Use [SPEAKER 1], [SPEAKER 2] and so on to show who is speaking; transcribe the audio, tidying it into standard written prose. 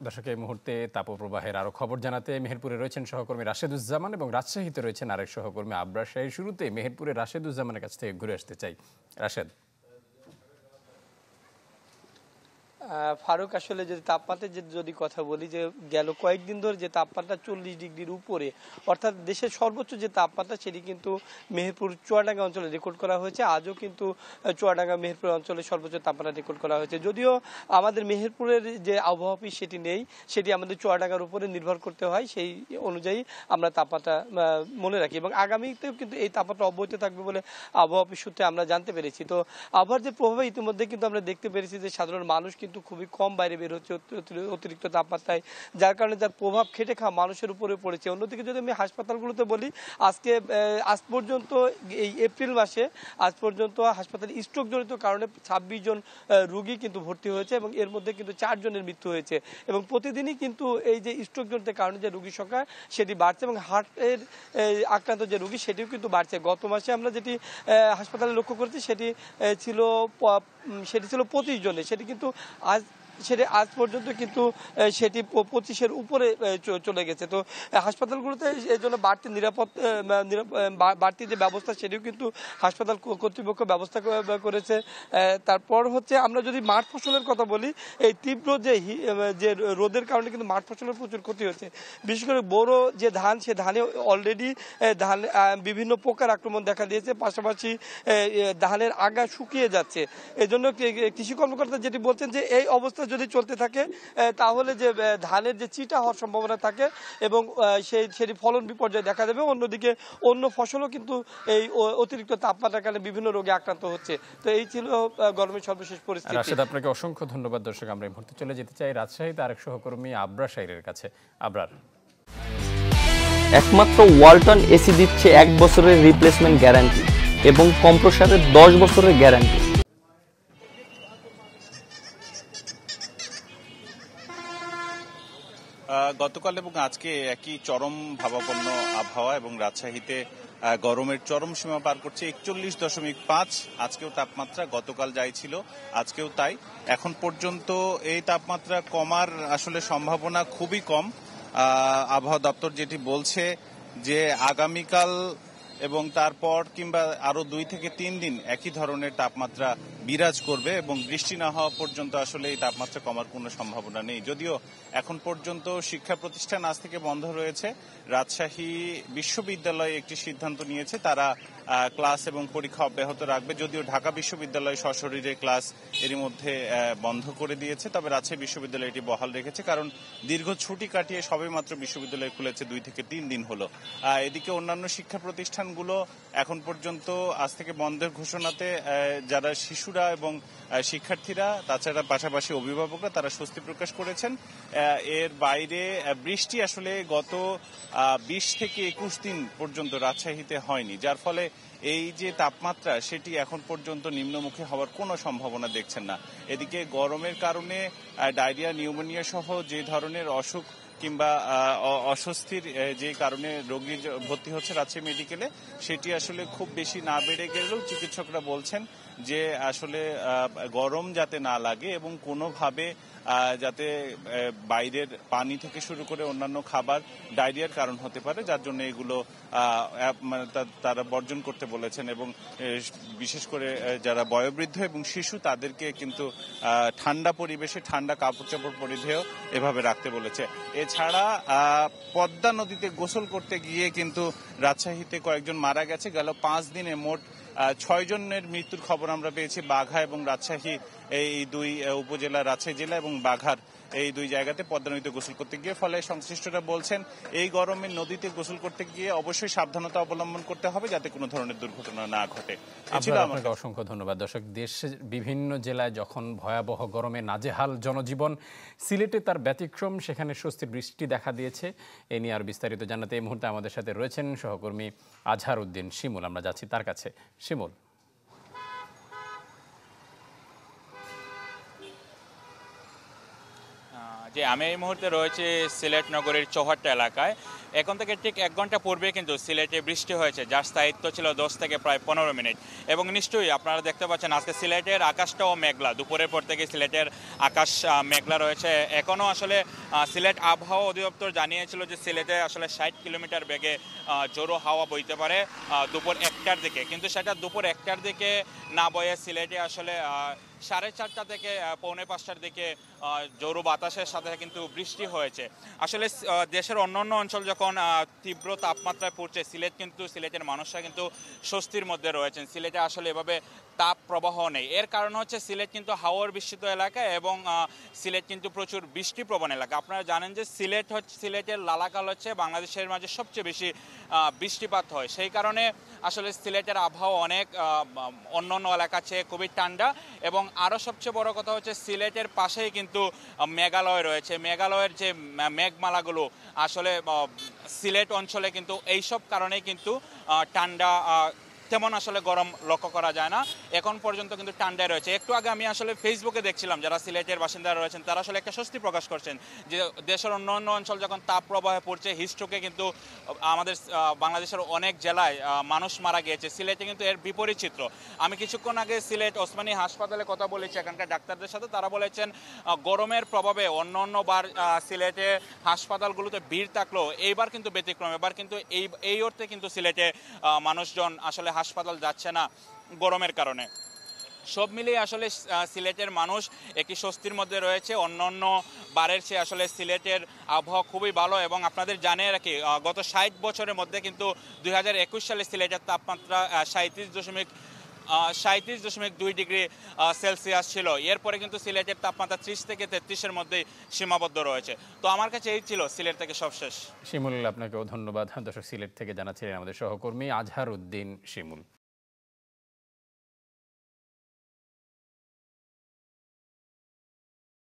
[SPEAKER 1] দর্শক এই মুহূর্তে তাপপ্রবাহের আরো খবর জানাতে মেহেরপুরে রয়েছেন সহকর্মী রাশেদুজ্জামান এবং রাজশাহীতে রয়েছেন আরেক সহকর্মী আবরার শাহী। শুরুতে মেহেরপুরে রাশেদুজ্জামানের কাছ থেকে ঘুরে আসতে চাই। রাশেদ।
[SPEAKER 2] ফারুক, আসলে যদি তাপমাত্রার যদি কথা বলি, যে গেল কয়েকদিন ধরে যে তাপমাত্রা 40 ডিগ্রির উপরে, অর্থাৎ দেশের সর্বোচ্চ যে তাপমাত্রা সেটি কিন্তু মেহেরপুর চুয়াডাঙ্গা অঞ্চলে রেকর্ড করা হয়েছে। আজও কিন্তু চুয়াডাঙ্গা মেহেরপুর অঞ্চলে সর্বোচ্চ তাপমাত্রা রেকর্ড করা হয়েছে। যদিও আমাদের মেহেরপুরের যে আবহাওয়া অফিস সেটি নেই, সেটি আমাদের চুয়াডাঙ্গার উপরে নির্ভর করতে হয়, সেই অনুযায়ী আমরা তাপমাত্রা মনে রাখি এবং আগামীতেও কিন্তু এই তাপমাত্রা অব্যাহত থাকবে বলে আবহাওয়া অফিস সূত্রে আমরা জানতে পেরেছি। তো আবহাওয়ার যে প্রভাবে ইতিমধ্যে কিন্তু আমরা দেখতে পেরেছি যে সাধারণ মানুষ কিন্তু খুবই কম বাইরে বের হচ্ছে অতিরিক্ত তাপমাত্রায়, যার কারণে যার প্রভাব খেটে খাওয়া মানুষের উপরে পড়েছে। অন্যদিকে যদি আমি হাসপাতালগুলোতে বলি, আজ পর্যন্ত এই এপ্রিল মাসে আজ পর্যন্ত হাসপাতালে স্ট্রোক জনিত কারণে 26 জন রোগী কিন্তু ভর্তি হয়েছে এবং এর মধ্যে কিন্তু 4 জনের মৃত্যু হয়েছে এবং প্রতিদিনই কিন্তু এই যে স্ট্রোক জনিত কারণে যে রোগীর সংখ্যা সেটি বাড়ছে এবং হার্টের আক্রান্ত যে রোগী সেটিও কিন্তু বাড়ছে। গত মাসে আমরা যেটি হাসপাতালে লক্ষ্য করেছি সেটি ছিল 25 জনের, সেটি কিন্তু আজ পর্যন্ত কিন্তু সেটি 25-এর উপরে চলে গেছে। তো হাসপাতালগুলোতে এই জন্য বাড়তি যে ব্যবস্থা সেটিও কিন্তু হাসপাতাল কর্তৃপক্ষ ব্যবস্থা করেছে। তারপর হচ্ছে আমরা যদি মাঠ ফসলের কথা বলি, এই তীব্র যে রোদের কারণে কিন্তু মাঠ ফসলের প্রচুর ক্ষতি হচ্ছে। বিশেষ করে বড় যে ধান, সে ধানে অলরেডি বিভিন্ন পোকার আক্রমণ দেখা দিয়েছে, পাশাপাশি ধানের আগা শুকিয়ে যাচ্ছে। এজন্য কৃষি কর্মকর্তা যেটি বলছেন যে এই অবস্থা যদি চলতে থাকে তাহলে যে ধানের যে চিটা হওয়ার সম্ভাবনা থাকে এবং সেটি ফলন বিপর্যয় দেখা দেবে। অন্যদিকে অন্য ফসলও কিন্তু এই অতিরিক্ত তাপমাত্রার কারণে বিভিন্ন রোগে আক্রান্ত হচ্ছে। তো এই ছিল গরমের সর্বশেষ পরিস্থিতি।
[SPEAKER 1] রাশেদ, আপনাকে অসংখ্য ধন্যবাদ। দর্শক, আমরা এই মুহূর্তে চলে যেতে চাই রাজশাহীতে আরেক সহকর্মী আবরার শাহীর কাছে। আবরার।
[SPEAKER 3] একমাত্র ওয়ালটন এসি দিচ্ছে 1 বছরের রিপ্লেসমেন্ট গ্যারান্টি এবং কম্প্রেসরের 10 বছরের গ্যারান্টি।
[SPEAKER 4] গতকাল এবং আজকে একই চরম ভাবাপন্ন আবহাওয়া এবং রাজশাহীতে গরমের চরম সীমা পার করছে 41.5। আজকেও তাপমাত্রা গতকাল যাই ছিল আজকেও তাই। এখন পর্যন্ত এই তাপমাত্রা কমার আসলে সম্ভাবনা খুবই কম। আবহাওয়া দপ্তর যেটি বলছে যে আগামীকাল এবং তারপর কিংবা আরো 2 থেকে 3 দিন একই ধরনের তাপমাত্রা বিরাজ করবে এবং বৃষ্টি না হওয়া পর্যন্ত আসলে এই তাপমাত্রা কমার কোনো সম্ভাবনা নেই। যদিও এখন পর্যন্ত শিক্ষা প্রতিষ্ঠান আজ থেকে বন্ধ রয়েছে। রাজশাহী বিশ্ববিদ্যালয় একটি সিদ্ধান্ত নিয়েছে, তারা ক্লাস এবং পরীক্ষা অব্যাহত রাখবে। যদিও ঢাকা বিশ্ববিদ্যালয় সশরীরে ক্লাস এরই মধ্যে বন্ধ করে দিয়েছে, তবে রাজশাহী বিশ্ববিদ্যালয় এটি বহাল রেখেছে, কারণ দীর্ঘ ছুটি কাটিয়ে সবেমাত্র বিশ্ববিদ্যালয় খুলেছে 2 থেকে 3 দিন হলো। এদিকে অন্যান্য শিক্ষা প্রতিষ্ঠানগুলো এখন পর্যন্ত আজ থেকে বন্ধের ঘোষণাতে যারা শিশুরা এবং শিক্ষার্থীরা, তাছাড়া পাশাপাশি অভিভাবকরা, তারা স্বস্তি প্রকাশ করেছেন। এর বাইরে বৃষ্টি আসলে গত 20 থেকে 21 দিন পর্যন্ত রাজশাহীতে হয়নি, যার ফলে এই যে তাপমাত্রা সেটি এখন পর্যন্ত নিম্নমুখী হওয়ার কোনো সম্ভাবনা দেখছেন না। এদিকে গরমের কারণে ডায়রিয়া, নিউমোনিয়া সহ যে ধরনের অসুখ কিংবা অস্বস্তির যে কারণে রোগী ভর্তি হচ্ছে রাজশাহী মেডিকেলে, সেটি আসলে খুব বেশি না বেড়ে গেলেও চিকিৎসকরা বলছেন যে আসলে গরম যাতে না লাগে এবং কোনোভাবে যাতে বাইরের পানি থেকে শুরু করে অন্যান্য খাবার ডায়রিয়ার কারণ হতে পারে, যার জন্য এগুলো তারা বর্জন করতে বলেছেন এবং বিশেষ করে যারা বয়োবৃদ্ধ এবং শিশু তাদেরকে কিন্তু ঠান্ডা পরিবেশে ঠান্ডা কাপড় চাপড় পরিধেয় এভাবে রাখতে বলেছে। এছাড়া পদ্মা নদীতে গোসল করতে গিয়ে কিন্তু রাজশাহীতে কয়েকজন মারা গেছে। গেল 5 দিনে মোট 6 জনের মৃত্যুর খবর আমরা পেয়েছি বাঘা এবং রাজশাহী, এই 2 উপজেলা, রাজশাহী জেলা এবং বাঘার এই 2 জায়গাতে পদ্মা নদীতে গোসল করতে গিয়ে। ফলে সংশ্লিষ্টরা বলছেন এই গরমে নদীতে গোসল করতে গিয়ে অবশ্যই সাবধানতা অবলম্বন করতে হবে যাতে কোনো ধরনের দুর্ঘটনা না ঘটে।
[SPEAKER 1] আপনাকে অসংখ্য ধন্যবাদ। দর্শক, দেশের বিভিন্ন জেলায় যখন ভয়াবহ গরমে নাজেহাল জনজীবন, সিলেটে তার ব্যতিক্রম, সেখানে স্বস্তির বৃষ্টি দেখা দিয়েছে। এ নিয়ে আর বিস্তারিত জানাতে এই মুহূর্তে আমাদের সাথে রয়েছেন সহকর্মী আজহার উদ্দিন শিমুল। আমরা যাচ্ছি তার কাছে। শিমুল।
[SPEAKER 5] যে আমি এই মুহূর্তে রয়েছে সিলেট নগরীর চৌহাট্টা এলাকায়। এখন থেকে ঠিক 1 ঘন্টা পূর্বে কিন্তু সিলেটে বৃষ্টি হয়েছে, যার স্থায়িত্ব ছিল 10 থেকে প্রায় 15 মিনিট। এবং নিশ্চয়ই আপনারা দেখতে পাচ্ছেন আজকে সিলেটের আকাশটাও মেঘলা, দুপুরের পর থেকে সিলেটের আকাশ মেঘলা রয়েছে। এখনও আসলে সিলেট আবহাওয়া অধিদপ্তর জানিয়েছিল যে সিলেটে আসলে 60 কিলোমিটার বেগে জোরো হাওয়া বইতে পারে দুপুর 1টার দিকে, কিন্তু সেটা দুপুর 1টার দিকে না বয়ে সিলেটে আসলে 4:30 থেকে 4:45টার দিকে জোরো বাতাসের সাথে কিন্তু বৃষ্টি হয়েছে। আসলে দেশের অন্যান্য অঞ্চল যখন তীব্র তাপমাত্রায় পড়ছে, সিলেটের মানুষরা কিন্তু স্বস্তির মধ্যে রয়েছেন। সিলেটে আসলে এভাবে তাপ প্রবাহ নেই। এর কারণ হচ্ছে সিলেট কিন্তু হাওয়ার বিস্তৃত এলাকা এবং সিলেট কিন্তু প্রচুর বৃষ্টিপ্রবণ এলাকা। আপনারা জানেন যে সিলেটের লালাকাল হচ্ছে বাংলাদেশের মাঝে সবচেয়ে বেশি বৃষ্টিপাত হয়। সেই কারণে আসলে সিলেটের আবহাওয়া অনেক অন্যান্য এলাকার চেয়ে খুবই ঠান্ডা। এবং আরও সবচেয়ে বড় কথা হচ্ছে সিলেটের পাশেই কিন্তু মেঘালয় রয়েছে। মেঘালয়ের যে মেঘমালাগুলো আসলে সিলেট অঞ্চলে কিন্তু এইসব কারণেই কিন্তু ঠান্ডা, তেমন আসলে গরম লক্ষ্য করা যায় না। এখন পর্যন্ত কিন্তু ঠান্ডায় রয়েছে। একটু আগে আমি আসলে ফেসবুকে দেখছিলাম যারা সিলেটের বাসিন্দারা রয়েছেন তারা আসলে একটা স্বস্তি প্রকাশ করছেন যে দেশের অন্যান্য অঞ্চল যখন তাপ প্রবাহে পড়ছে, হিটস্ট্রোকে কিন্তু আমাদের বাংলাদেশের অনেক জেলায় মানুষ মারা গিয়েছে, সিলেটে কিন্তু এর বিপরীত চিত্র। আমি কিছুক্ষণ আগে সিলেট ওসমানী হাসপাতালে কথা বলেছি এখানকার ডাক্তারদের সাথে, তারা বলেছেন গরমের প্রভাবে অন্যান্যবার সিলেটে হাসপাতালগুলোতে ভিড় থাকলেও এইবার কিন্তু ব্যতিক্রম। এবার কিন্তু এই অর্থে কিন্তু সিলেটে মানুষজন আসলে হাসপাতাল যাচ্ছে না গরমের কারণে। সব মিলিয়ে আসলে সিলেটের মানুষ একটি স্বস্তির মধ্যে রয়েছে। অন্যান্য বারের চেয়ে আসলে সিলেটের আবহাওয়া খুবই ভালো। এবং আপনাদের জানিয়ে রাখি গত 60 বছরের মধ্যে কিন্তু 2021 সালে সিলেটের তাপমাত্রা 37.2 ডিগ্রি সেলসিয়াস ছিল। এরপরে কিন্তু সিলেটের তাপমাত্রা 30 থেকে 33-এর মধ্যেই সীমাবদ্ধ রয়েছে। তো আমার কাছে এই ছিল সিলেট থেকে সবশেষ।
[SPEAKER 1] শিমুল, আপনাকেও ধন্যবাদ। দর্শক, সিলেট থেকে জানাচ্ছিলেন আমাদের সহকর্মী আজহার উদ্দিন শিমুল।